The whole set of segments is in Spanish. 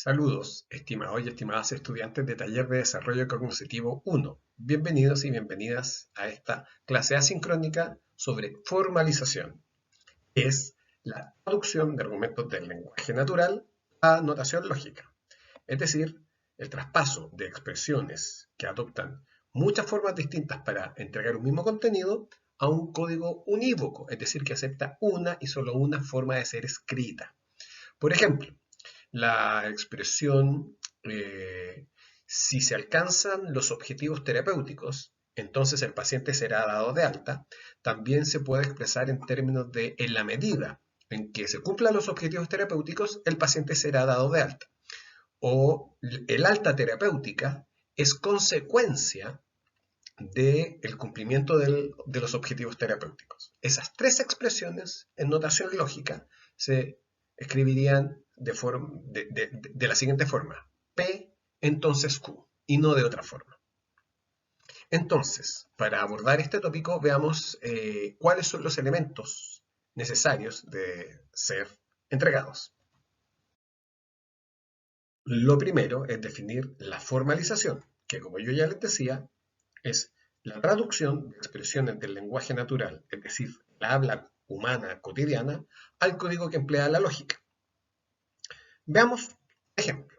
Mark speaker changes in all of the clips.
Speaker 1: Saludos, estimados y estimadas estudiantes de Taller de Desarrollo Cognitivo 1. Bienvenidos y bienvenidas a esta clase asincrónica sobre formalización, que es la traducción de argumentos del lenguaje natural a notación lógica, es decir, el traspaso de expresiones que adoptan muchas formas distintas para entregar un mismo contenido a un código unívoco, es decir, que acepta una y solo una forma de ser escrita. Por ejemplo, la expresión si se alcanzan los objetivos terapéuticos, entonces el paciente será dado de alta, también se puede expresar en términos de en la medida en que se cumplan los objetivos terapéuticos, el paciente será dado de alta. O el alta terapéutica es consecuencia del cumplimiento de los objetivos terapéuticos. Esas tres expresiones en notación lógica se escribirían de la siguiente forma: P, entonces Q, y no de otra forma. Entonces, para abordar este tópico, veamos cuáles son los elementos necesarios de ser entregados. Lo primero es definir la formalización, que como yo ya les decía, es la traducción de expresiones del lenguaje natural, es decir, la habla humana cotidiana, al código que emplea la lógica. Veamos ejemplo.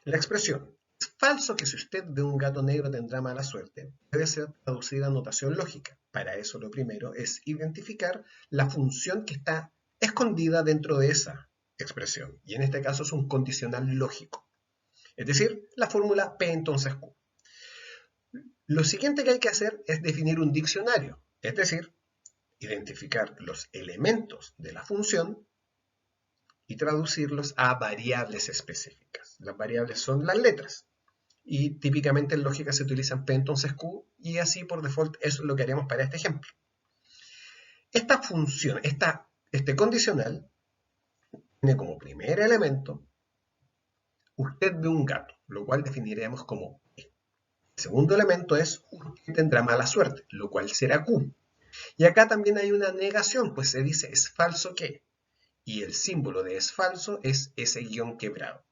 Speaker 1: La expresión "es falso que si usted ve un gato negro tendrá mala suerte" debe ser traducida a notación lógica. Para eso lo primero es identificar la función que está escondida dentro de esa expresión, y en este caso es un condicional lógico, es decir, la fórmula P entonces Q. Lo siguiente que hay que hacer es definir un diccionario, es decir, identificar los elementos de la función y traducirlos a variables específicas. Las variables son las letras y típicamente en lógica se utilizan P entonces Q, y así por default eso es lo que haremos para este ejemplo. Esta función, este condicional tiene como primer elemento usted ve un gato, lo cual definiremos como P. El segundo elemento es usted tendrá mala suerte, lo cual será Q. Y acá también hay una negación, pues se dice es falso que, y el símbolo de es falso es ese guión quebrado.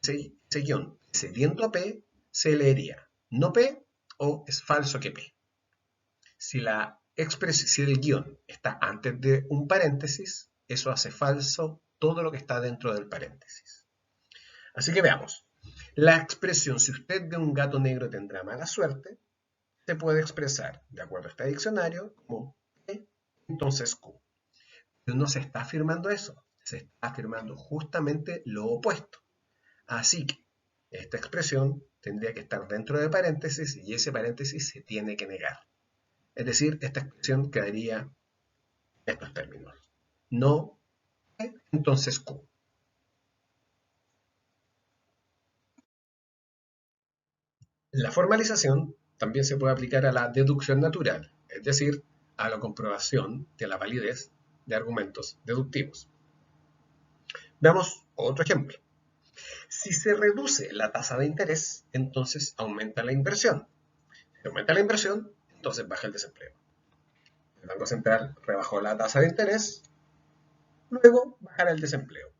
Speaker 1: Ese guión cediendo a P se leería no P o es falso que P. Si el guión está antes de un paréntesis, eso hace falso todo lo que está dentro del paréntesis. Así que veamos. La expresión si usted ve un gato negro tendrá mala suerte se puede expresar, de acuerdo a este diccionario, como P entonces Q. Pero no se está afirmando eso, se está afirmando justamente lo opuesto. Así que esta expresión tendría que estar dentro de paréntesis y ese paréntesis se tiene que negar. Es decir, esta expresión quedaría en estos términos: no P, entonces Q. La formalización también se puede aplicar a la deducción natural, es decir, a la comprobación de la validez de argumentos deductivos. Veamos otro ejemplo. Si se reduce la tasa de interés, entonces aumenta la inversión. Si aumenta la inversión, entonces baja el desempleo. El Banco Central rebajó la tasa de interés, luego bajará el desempleo.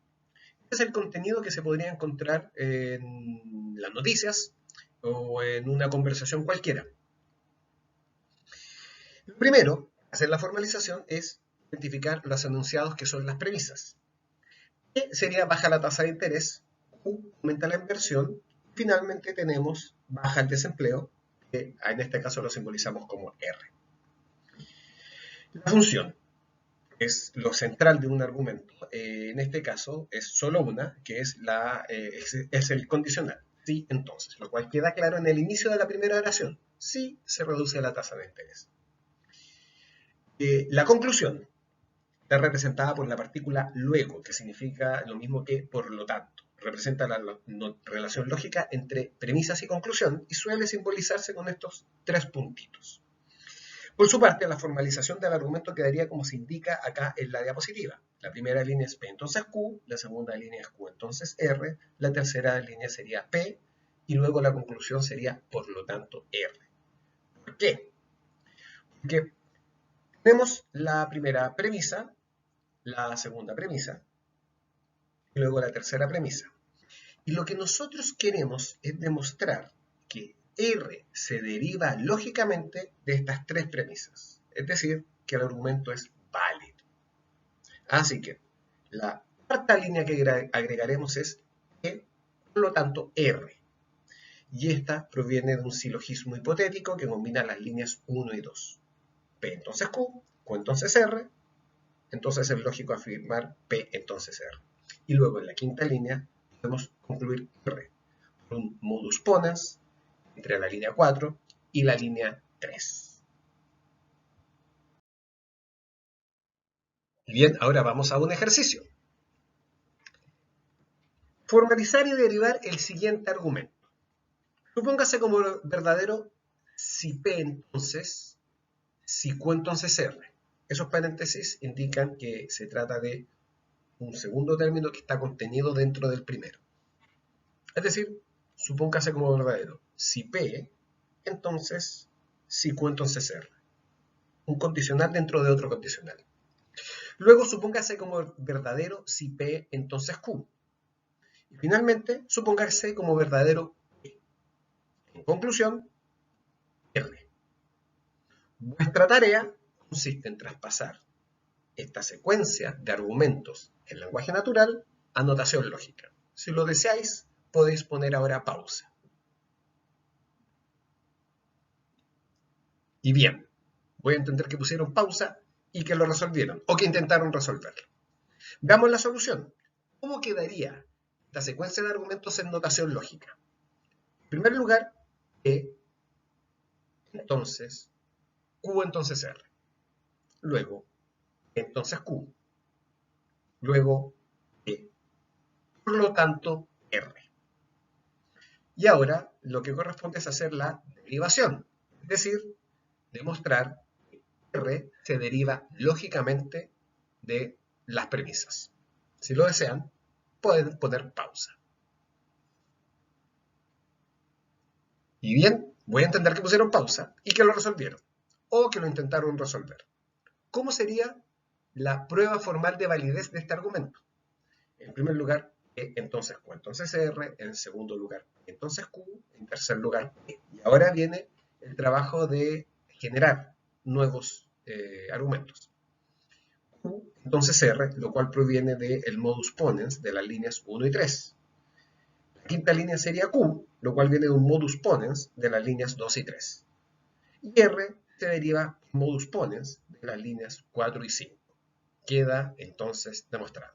Speaker 1: Este es el contenido que se podría encontrar en las noticias o en una conversación cualquiera. Lo primero, hacer la formalización, es identificar los enunciados que son las premisas. ¿Qué sería baja la tasa de interés? Q, aumenta la inversión. Finalmente tenemos baja el desempleo, que en este caso lo simbolizamos como R. La función es lo central de un argumento. En este caso es solo una, que es el condicional. Sí, entonces, lo cual queda claro en el inicio de la primera oración. Sí, se reduce la tasa de interés. La conclusión está representada por la partícula luego, que significa lo mismo que por lo tanto. Representa la relación lógica entre premisas y conclusión y suele simbolizarse con estos tres puntitos. Por su parte, la formalización del argumento quedaría como se indica acá en la diapositiva. La primera línea es P entonces Q, la segunda línea es Q entonces R, la tercera línea sería P y luego la conclusión sería por lo tanto R. ¿Por qué? Porque tenemos la primera premisa, la segunda premisa y luego la tercera premisa. Y lo que nosotros queremos es demostrar que R se deriva lógicamente de estas tres premisas. Es decir, que el argumento es válido. Así que la cuarta línea que agregaremos es E, por lo tanto R. Y esta proviene de un silogismo hipotético que combina las líneas 1 y 2. P entonces Q entonces R, entonces es lógico afirmar P entonces R. Y luego en la quinta línea podemos concluir R por un modus ponens entre la línea 4 y la línea 3. Bien, ahora vamos a un ejercicio. Formalizar y derivar el siguiente argumento. Supóngase como verdadero si P entonces, si Q entonces R. Esos paréntesis indican que se trata de un segundo término que está contenido dentro del primero. Es decir, supóngase como verdadero si P, entonces si Q entonces R. Un condicional dentro de otro condicional. Luego supóngase como verdadero si P, entonces Q. Y finalmente, supóngase como verdadero P. En conclusión, R. Vuestra tarea consiste en traspasar esta secuencia de argumentos en lenguaje natural a notación lógica. Si lo deseáis, podéis poner ahora pausa. Y bien, voy a entender que pusieron pausa y que lo resolvieron, o que intentaron resolverlo. Veamos la solución. ¿Cómo quedaría esta secuencia de argumentos en notación lógica? En primer lugar, E, entonces, Q entonces R. Luego, entonces Q. Luego, E. Por lo tanto, R. Y ahora lo que corresponde es hacer la derivación, es decir, demostrar que R se deriva lógicamente de las premisas. Si lo desean, pueden poner pausa. Y bien, voy a entender que pusieron pausa y que lo resolvieron, o que lo intentaron resolver. ¿Cómo sería la prueba formal de validez de este argumento? En primer lugar, E, entonces Q, entonces R. En segundo lugar, entonces Q. En tercer lugar, E. Y ahora viene el trabajo de generar nuevos argumentos. Q, entonces R, lo cual proviene del modus ponens de las líneas 1 y 3. La quinta línea sería Q, lo cual viene de un modus ponens de las líneas 2 y 3. Y R se deriva modus ponens de las líneas 4 y 5. Queda entonces demostrado.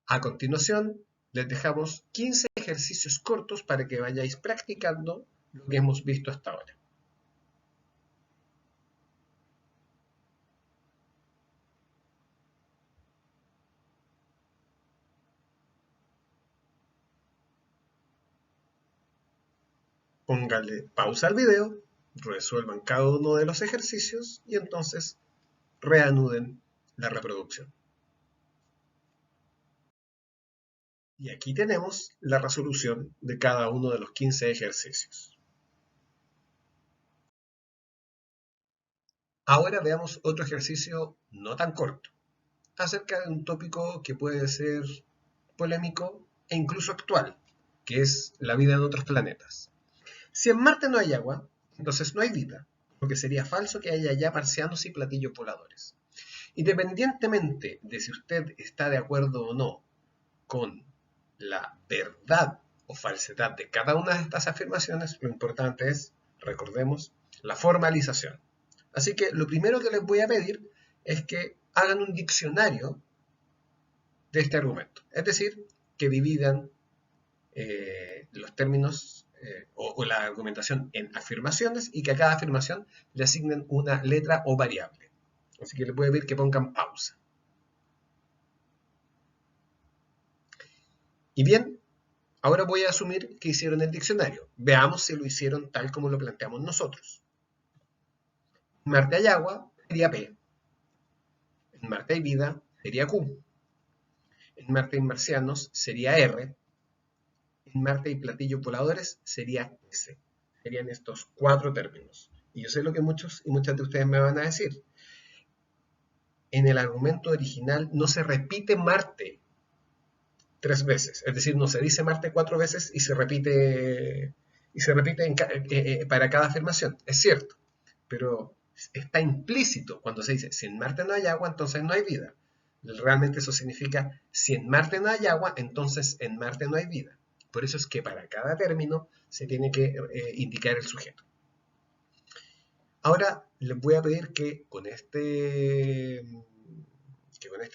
Speaker 1: A continuación, les dejamos 15 ejercicios cortos para que vayáis practicando lo que hemos visto hasta ahora. Pónganle pausa al video, resuelvan cada uno de los ejercicios y entonces reanuden la reproducción. Y aquí tenemos la resolución de cada uno de los 15 ejercicios. Ahora veamos otro ejercicio no tan corto, acerca de un tópico que puede ser polémico e incluso actual, que es la vida en otros planetas. Si en Marte no hay agua, entonces no hay vida, porque sería falso que haya ya marcianos y platillos voladores. Independientemente de si usted está de acuerdo o no con la verdad o falsedad de cada una de estas afirmaciones, lo importante es, recordemos, la formalización. Así que lo primero que les voy a pedir es que hagan un diccionario de este argumento. Es decir, que dividan los términos o la argumentación en afirmaciones y que a cada afirmación le asignen una letra o variable. Así que les voy a pedir que pongan pausa. Y bien, ahora voy a asumir que hicieron el diccionario. Veamos si lo hicieron tal como lo planteamos nosotros. En Marte hay agua, sería P. En Marte hay vida, sería Q. En Marte hay marcianos, sería R. En Marte hay platillos voladores, sería S. Serían estos 4 términos. Y yo sé lo que muchos y muchas de ustedes me van a decir. en el argumento original no se repite Marte 3 veces, es decir, no se dice Marte 4 veces y se repite para cada afirmación. Es cierto, pero está implícito cuando se dice si en Marte no hay agua, entonces no hay vida. Realmente eso significa si en Marte no hay agua, entonces en Marte no hay vida. Por eso es que para cada término se tiene que indicar el sujeto. Ahora les voy a pedir que con este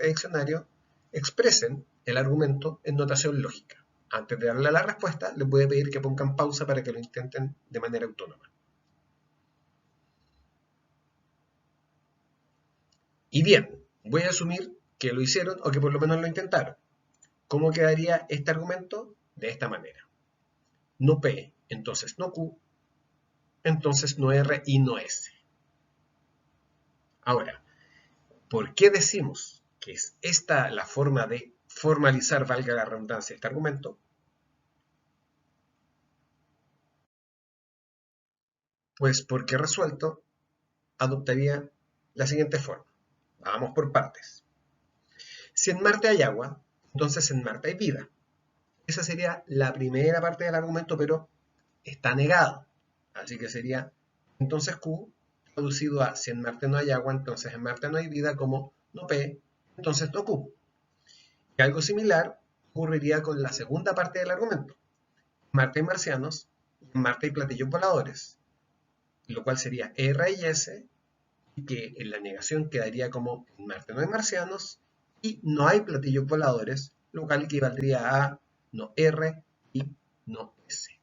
Speaker 1: diccionario expresen el argumento en notación lógica. Antes de darle la respuesta, les voy a pedir que pongan pausa para que lo intenten de manera autónoma. Y bien, voy a asumir que lo hicieron o que por lo menos lo intentaron. ¿Cómo quedaría este argumento? De esta manera. No P, entonces no Q, entonces no R y no S. Ahora, ¿por qué decimos que es esta la forma de formalizar, valga la redundancia, este argumento? Pues porque resuelto adoptaría la siguiente forma. Vamos por partes. Si en Marte hay agua, entonces en Marte hay vida. Esa sería la primera parte del argumento, pero está negado. Así que sería entonces Q traducido a si en Marte no hay agua, entonces en Marte no hay vida, como no P, entonces no Q. Y algo similar ocurriría con la segunda parte del argumento. En Marte hay marcianos, en Marte hay platillos voladores, lo cual sería R y S, y que en la negación quedaría como en Marte no hay marcianos y no hay platillos voladores, lo cual equivaldría a no R y no S.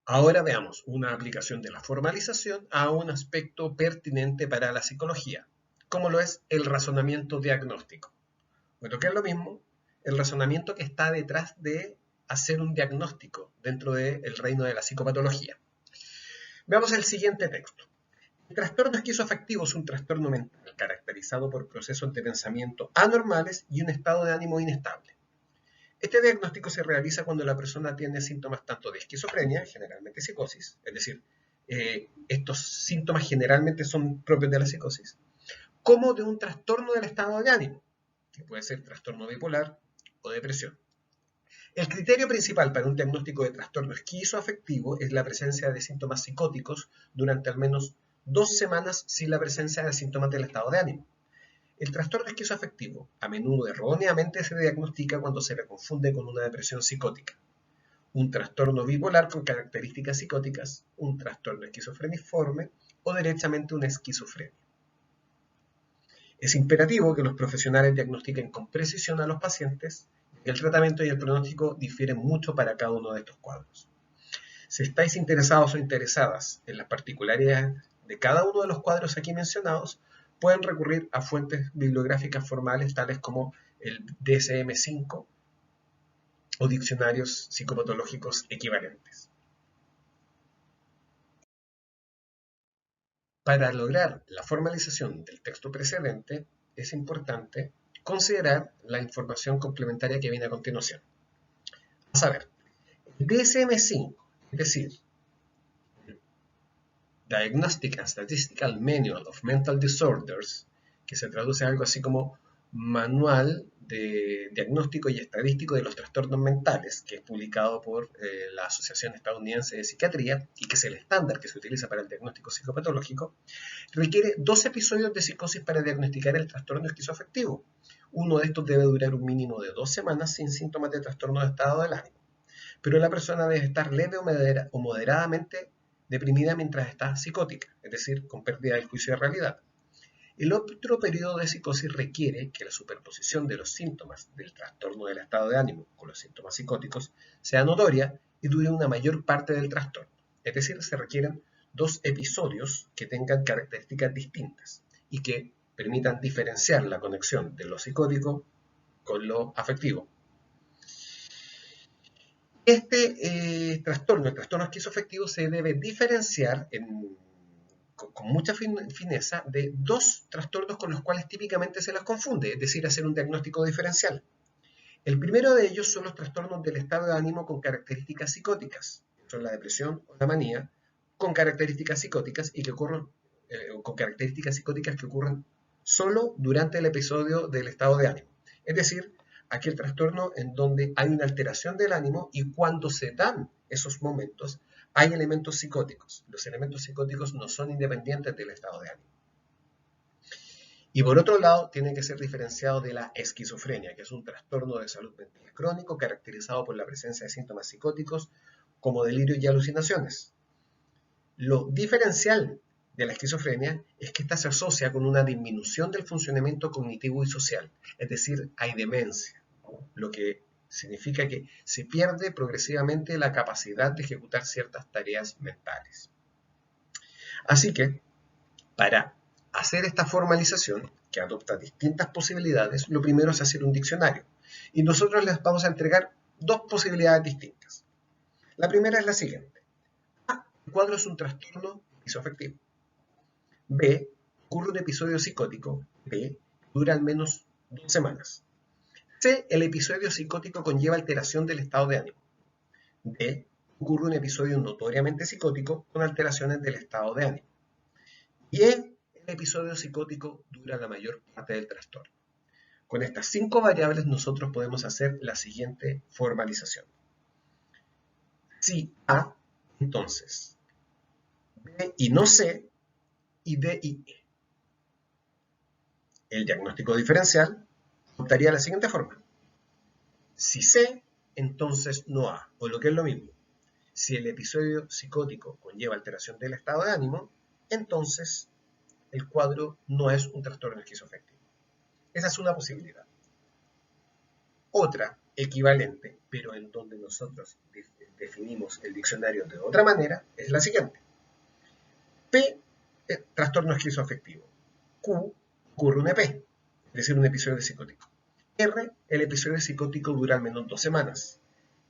Speaker 1: Ahora veamos una aplicación de la formalización a un aspecto pertinente para la psicología, como lo es el razonamiento diagnóstico. Bueno, ¿qué es lo mismo? El razonamiento que está detrás de hacer un diagnóstico dentro del reino de la psicopatología. Veamos el siguiente texto. El trastorno esquizoafectivo es un trastorno mental caracterizado por procesos de pensamiento anormales y un estado de ánimo inestable. Este diagnóstico se realiza cuando la persona tiene síntomas tanto de esquizofrenia, generalmente psicosis, es decir, estos síntomas generalmente son propios de la psicosis, como de un trastorno del estado de ánimo, que puede ser trastorno bipolar o depresión. El criterio principal para un diagnóstico de trastorno esquizoafectivo es la presencia de síntomas psicóticos durante al menos 2 semanas sin la presencia de síntomas del estado de ánimo. El trastorno esquizoafectivo a menudo erróneamente se diagnostica cuando se le confunde con una depresión psicótica, un trastorno bipolar con características psicóticas, un trastorno esquizofreniforme o derechamente una esquizofrenia. Es imperativo que los profesionales diagnostiquen con precisión a los pacientes. El tratamiento y el pronóstico difieren mucho para cada uno de estos cuadros. Si estáis interesados o interesadas en las particularidades de cada uno de los cuadros aquí mencionados, pueden recurrir a fuentes bibliográficas formales tales como el DSM-5 o diccionarios psicopatológicos equivalentes. Para lograr la formalización del texto precedente, es importante considerar la información complementaria que viene a continuación. A saber, el DSM-5, es decir, Diagnostic and Statistical Manual of Mental Disorders, que se traduce a algo así como Manual de Diagnóstico y Estadístico de los Trastornos Mentales, que es publicado por la Asociación Estadounidense de Psiquiatría y que es el estándar que se utiliza para el diagnóstico psicopatológico, requiere 2 episodios de psicosis para diagnosticar el trastorno esquizoafectivo. Uno de estos debe durar un mínimo de 2 semanas sin síntomas de trastorno de estado del ánimo, pero la persona debe estar leve o moderadamente deprimida mientras está psicótica, es decir, con pérdida del juicio de realidad. El otro periodo de psicosis requiere que la superposición de los síntomas del trastorno del estado de ánimo con los síntomas psicóticos sea notoria y dure una mayor parte del trastorno. Es decir, se requieren 2 episodios que tengan características distintas y que permitan diferenciar la conexión de lo psicótico con lo afectivo. Este trastorno, el trastorno esquizoafectivo, se debe diferenciar con mucha fineza de 2 trastornos con los cuales típicamente se los confunde, es decir, hacer un diagnóstico diferencial. El primero de ellos son los trastornos del estado de ánimo con características psicóticas, son la depresión o la manía, con características psicóticas y que ocurren con características psicóticas que ocurren solo durante el episodio del estado de ánimo. Es decir, aquel trastorno en donde hay una alteración del ánimo y cuando se dan esos momentos hay elementos psicóticos. Los elementos psicóticos no son independientes del estado de ánimo. Y por otro lado, tiene que ser diferenciado de la esquizofrenia, que es un trastorno de salud mental crónico caracterizado por la presencia de síntomas psicóticos como delirio y alucinaciones. Lo diferencial de la esquizofrenia es que esta se asocia con una disminución del funcionamiento cognitivo y social, es decir, hay demencia, lo que significa que se pierde progresivamente la capacidad de ejecutar ciertas tareas mentales. Así que, para hacer esta formalización, que adopta distintas posibilidades, lo primero es hacer un diccionario. Y nosotros les vamos a entregar dos posibilidades distintas. La primera es la siguiente. A. El cuadro es un trastorno esquizoafectivo. B. Ocurre un episodio psicótico. B. Dura al menos 2 semanas. C. El episodio psicótico conlleva alteración del estado de ánimo. D. Ocurre un episodio notoriamente psicótico con alteraciones del estado de ánimo. Y E. El episodio psicótico dura la mayor parte del trastorno. Con estas 5 variables nosotros podemos hacer la siguiente formalización. Si A, entonces B y no C, y D y E. El diagnóstico diferencial optaría de la siguiente forma. Si C, entonces no A, o lo que es lo mismo. Si el episodio psicótico conlleva alteración del estado de ánimo, entonces el cuadro no es un trastorno esquizoafectivo. Esa es una posibilidad. Otra, equivalente, pero en donde nosotros definimos el diccionario de otra manera, es la siguiente. P, trastorno esquizoafectivo. Q, ocurre un EP, es decir, un episodio psicótico. R, el episodio psicótico dura al menos 2 semanas.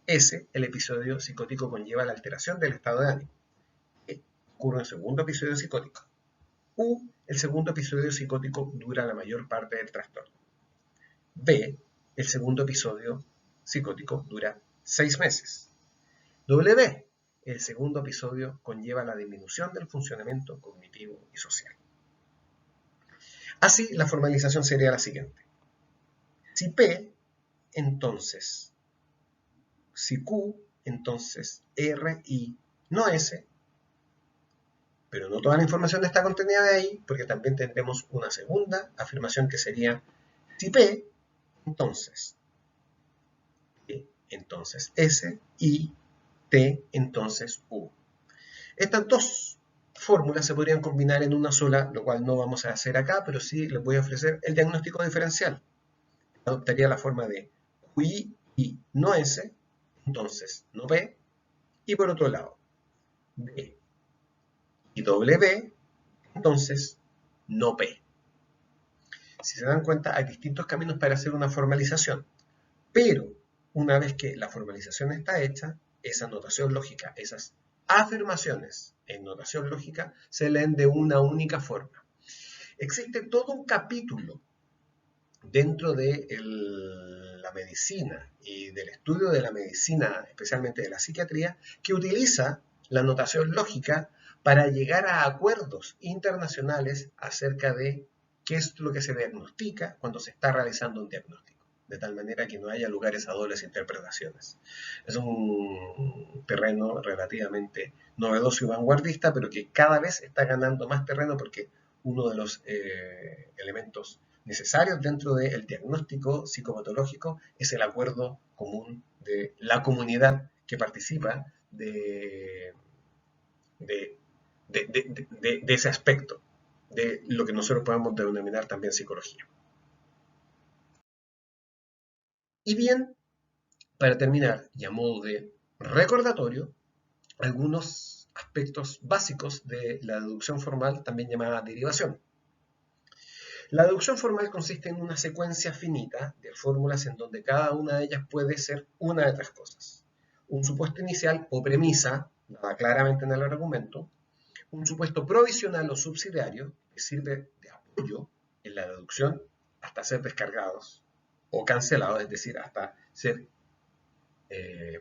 Speaker 1: S, el episodio psicótico conlleva la alteración del estado de ánimo. E, ocurre un segundo episodio psicótico. U, el segundo episodio psicótico dura la mayor parte del trastorno. B, el segundo episodio psicótico dura 6 meses. W, el segundo episodio conlleva la disminución del funcionamiento cognitivo y social. Así, la formalización sería la siguiente. Si P, entonces, si Q, entonces R y no S, pero no toda la información está contenida de ahí, porque también tendremos una segunda afirmación que sería si P, entonces E, entonces S y T, entonces U. Estas dos fórmulas se podrían combinar en una sola, lo cual no vamos a hacer acá, pero sí les voy a ofrecer el diagnóstico diferencial. Adoptaría la forma de QI y no S, entonces no P, y por otro lado, B y W, entonces no P. Si se dan cuenta, hay distintos caminos para hacer una formalización, pero una vez que la formalización está hecha, esa notación lógica, esas afirmaciones en notación lógica se leen de una única forma. Existe todo un capítulo dentro de la medicina y del estudio de la medicina, especialmente de la psiquiatría, que utiliza la notación lógica para llegar a acuerdos internacionales acerca de qué es lo que se diagnostica cuando se está realizando un diagnóstico, de tal manera que no haya lugares a dobles interpretaciones. Es un terreno relativamente novedoso y vanguardista, pero que cada vez está ganando más terreno porque uno de los elementos necesarios dentro del diagnóstico psicopatológico es el acuerdo común de la comunidad que participa de ese aspecto, de lo que nosotros podemos denominar también psicología. Y bien, para terminar, y a modo de recordatorio, algunos aspectos básicos de la deducción formal, también llamada derivación. La deducción formal consiste en una secuencia finita de fórmulas en donde cada una de ellas puede ser una de 3 cosas. Un supuesto inicial o premisa, dada claramente en el argumento, un supuesto provisional o subsidiario, que sirve de apoyo en la deducción hasta ser descargados o cancelados, es decir, hasta ser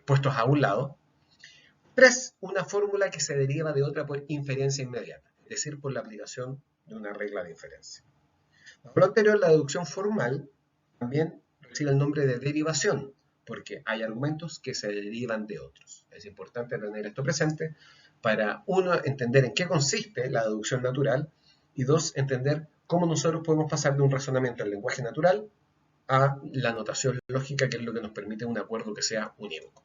Speaker 1: puestos a un lado. 3, una fórmula que se deriva de otra por inferencia inmediata. Es decir, por la aplicación de una regla de inferencia. Por lo anterior, la deducción formal también recibe el nombre de derivación, porque hay argumentos que se derivan de otros. Es importante tener esto presente para, uno, entender en qué consiste la deducción natural, y dos, entender cómo nosotros podemos pasar de un razonamiento en lenguaje natural a la notación lógica, que es lo que nos permite un acuerdo que sea unívoco.